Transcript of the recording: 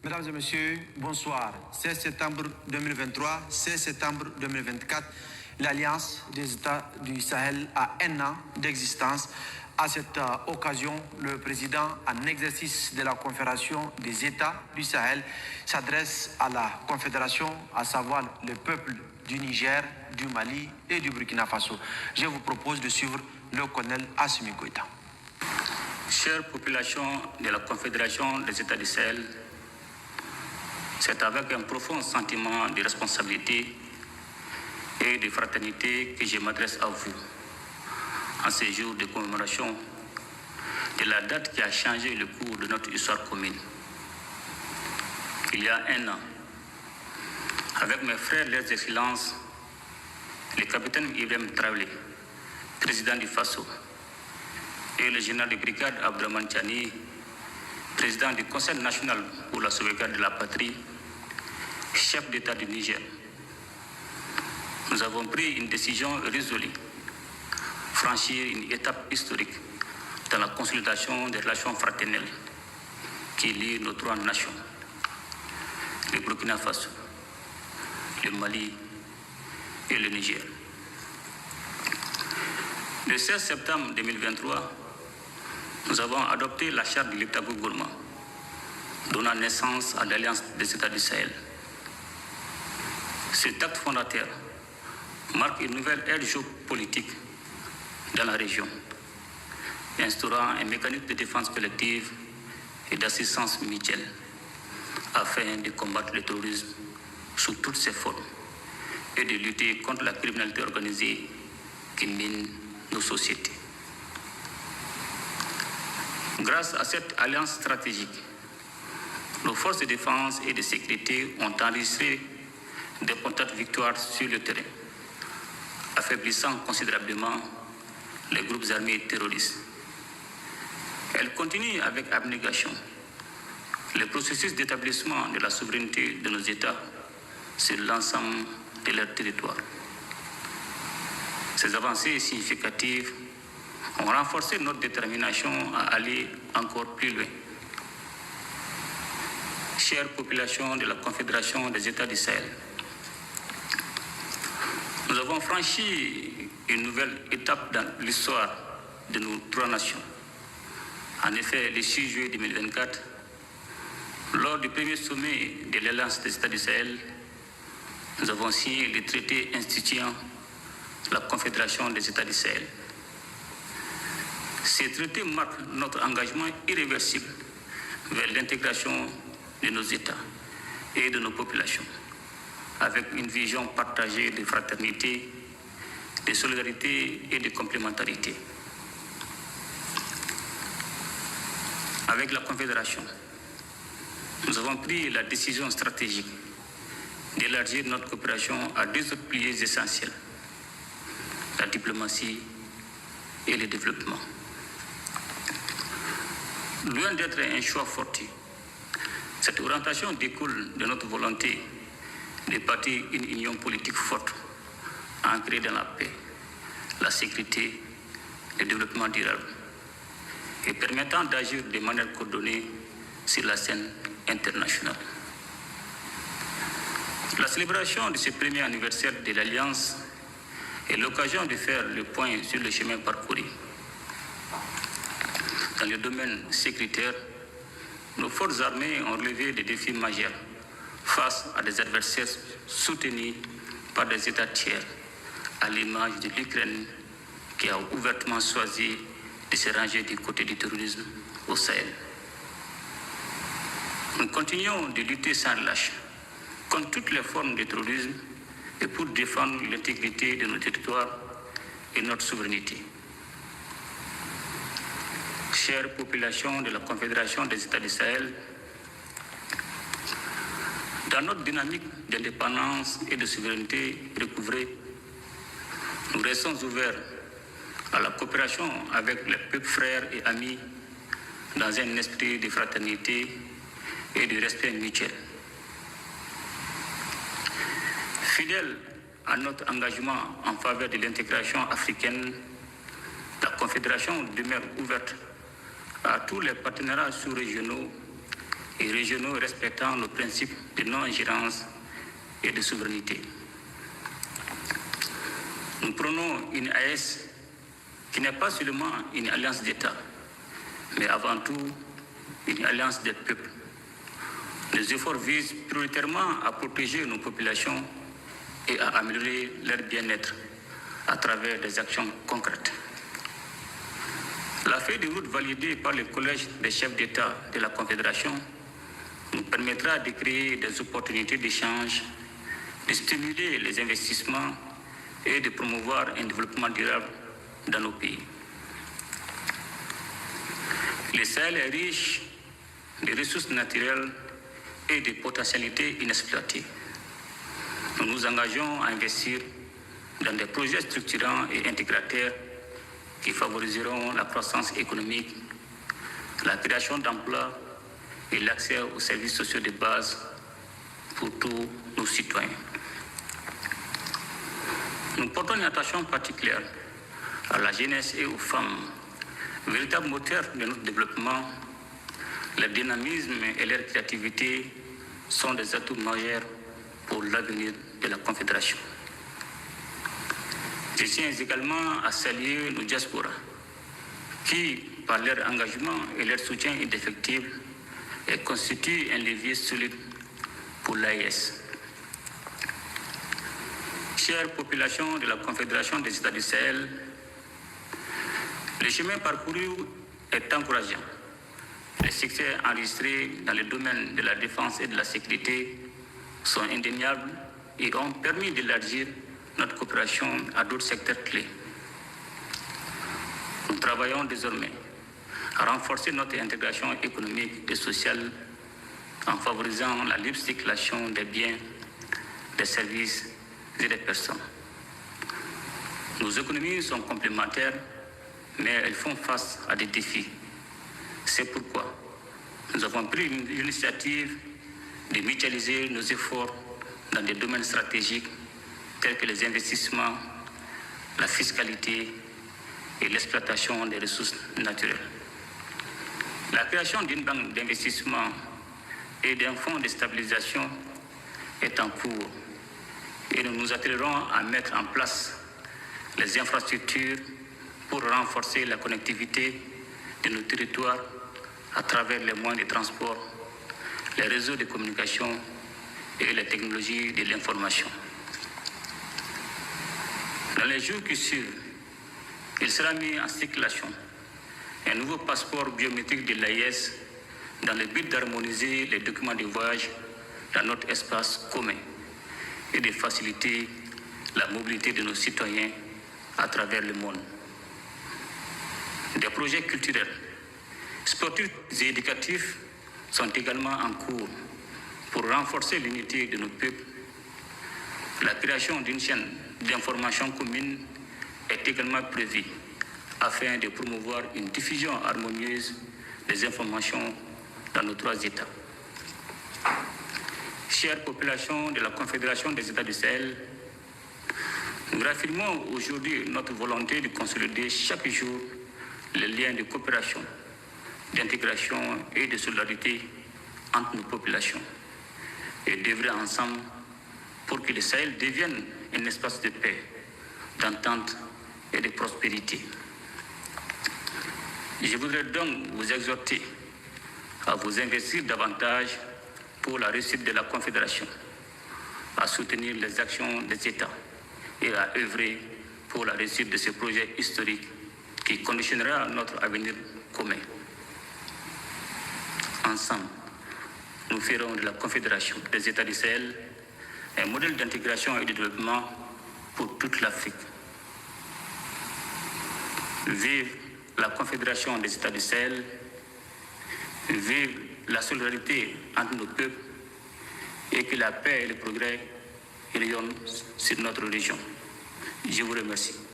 Mesdames et messieurs, bonsoir. 16 septembre 2023, 16 septembre 2024, l'Alliance des États du Sahel a un an d'existence. À cette occasion, le président en exercice de la Confédération des États du Sahel s'adresse à la Confédération, à savoir le peuple du Niger, du Mali et du Burkina Faso. Je vous propose de suivre le colonel Assimi Goïta. Chère population de la Confédération des États du Sahel, c'est avec un profond sentiment de responsabilité et de fraternité que je m'adresse à vous en ce jour de commémoration de la date qui a changé le cours de notre histoire commune. Il y a un an, avec mes frères leurs excellences, le capitaine Ibrahim Traoré, président du Faso, et le général de brigade Abdraman Tchani, président du Conseil national pour la sauvegarde de la patrie, chef d'État du Niger. Nous avons pris une décision résolue, franchir une étape historique dans la consolidation des relations fraternelles qui lient nos trois nations, le Burkina Faso, le Mali et le Niger. Le 16 septembre 2023, nous avons adopté la charte de l'État gourmand, donnant naissance à l'Alliance des États du Sahel. Cet acte fondateur marque une nouvelle ère géopolitique dans la région, instaurant un mécanisme de défense collective et d'assistance mutuelle afin de combattre le terrorisme sous toutes ses formes et de lutter contre la criminalité organisée qui mine nos sociétés. Grâce à cette alliance stratégique, nos forces de défense et de sécurité ont enregistré d'importantes victoires sur le terrain, affaiblissant considérablement les groupes armés terroristes. Elles continuent avec abnégation le processus d'établissement de la souveraineté de nos États sur l'ensemble de leur territoire. Ces avancées significatives ont renforcé notre détermination à aller encore plus loin. Chère population de la Confédération des États du Sahel, nous avons franchi une nouvelle étape dans l'histoire de nos trois nations. En effet, le 6 juillet 2024, lors du premier sommet de l'Alliance des États du Sahel, nous avons signé le traité instituant la Confédération des États du Sahel. Ces traités marquent notre engagement irréversible vers l'intégration de nos États et de nos populations, avec une vision partagée de fraternité, de solidarité et de complémentarité. Avec la Confédération, nous avons pris la décision stratégique d'élargir notre coopération à deux autres piliers essentiels, la diplomatie et le développement. Loin d'être un choix fortuit, cette orientation découle de notre volonté de bâtir une union politique forte, ancrée dans la paix, la sécurité, le développement durable, et permettant d'agir de manière coordonnée sur la scène internationale. La célébration de ce premier anniversaire de l'Alliance est l'occasion de faire le point sur le chemin parcouru. Dans le domaine sécuritaire, nos forces armées ont relevé des défis majeurs face à des adversaires soutenus par des États tiers, à l'image de l'Ukraine qui a ouvertement choisi de se ranger du côté du terrorisme au Sahel. Nous continuons de lutter sans lâche contre toutes les formes de terrorisme et pour défendre l'intégrité de nos territoires et notre souveraineté. Chère population de la Confédération des États du Sahel, dans notre dynamique d'indépendance et de souveraineté recouvrée, nous restons ouverts à la coopération avec les peuples frères et amis dans un esprit de fraternité et de respect mutuel. Fidèle à notre engagement en faveur de l'intégration africaine, la Confédération demeure ouverte à tous les partenariats sous-régionaux et régionaux respectant le principe de non-ingérence et de souveraineté. Nous prenons une AES qui n'est pas seulement une alliance d'États, mais avant tout une alliance des peuples. Les efforts visent prioritairement à protéger nos populations et à améliorer leur bien-être à travers des actions concrètes. La feuille de route validée par le Collège des chefs d'État de la Confédération nous permettra de créer des opportunités d'échange, de stimuler les investissements et de promouvoir un développement durable dans nos pays. Le Sahel est riche de ressources naturelles et de potentialités inexploitées. Nous nous engageons à investir dans des projets structurants et intégrateurs qui favoriseront la croissance économique, la création d'emplois et l'accès aux services sociaux de base pour tous nos citoyens. Nous portons une attention particulière à la jeunesse et aux femmes, véritables moteurs de notre développement. Leur dynamisme et leur créativité sont des atouts majeurs pour l'avenir de la Confédération. Je tiens également à saluer nos diasporas qui, par leur engagement et leur soutien indéfectible, constituent un levier solide pour l'AES. Chère population de la Confédération des États du Sahel, le chemin parcouru est encourageant. Les succès enregistrés dans le domaine de la défense et de la sécurité sont indéniables et ont permis d'élargir notre coopération à d'autres secteurs clés. Nous travaillons désormais à renforcer notre intégration économique et sociale en favorisant la libre circulation des biens, des services et des personnes. Nos économies sont complémentaires, mais elles font face à des défis. C'est pourquoi nous avons pris l'initiative de mutualiser nos efforts dans des domaines stratégiques tels que les investissements, la fiscalité et l'exploitation des ressources naturelles. La création d'une banque d'investissement et d'un fonds de stabilisation est en cours et nous nous attellerons à mettre en place les infrastructures pour renforcer la connectivité de nos territoires à travers les moyens de transport, les réseaux de communication et les technologies de l'information. Dans les jours qui suivent, il sera mis en circulation un nouveau passeport biométrique de l'AES dans le but d'harmoniser les documents de voyage dans notre espace commun et de faciliter la mobilité de nos citoyens à travers le monde. Des projets culturels, sportifs et éducatifs sont également en cours pour renforcer l'unité de nos peuples. La création d'une chaîne d'information commune est également prévue afin de promouvoir une diffusion harmonieuse des informations dans nos trois États. Chère population de la Confédération des États du Sahel, nous réaffirmons aujourd'hui notre volonté de consolider chaque jour les liens de coopération, d'intégration et de solidarité entre nos populations et d'œuvrer ensemble pour que le Sahel devienne un espace de paix, d'entente et de prospérité. Je voudrais donc vous exhorter à vous investir davantage pour la réussite de la Confédération, à soutenir les actions des États et à œuvrer pour la réussite de ce projet historique qui conditionnera notre avenir commun. Ensemble, nous ferons de la Confédération des États du Sahel un modèle d'intégration et de développement pour toute l'Afrique. Vive la Confédération des États du Sahel, vive la solidarité entre nos peuples et que la paix et le progrès rayonnent sur notre région. Je vous remercie.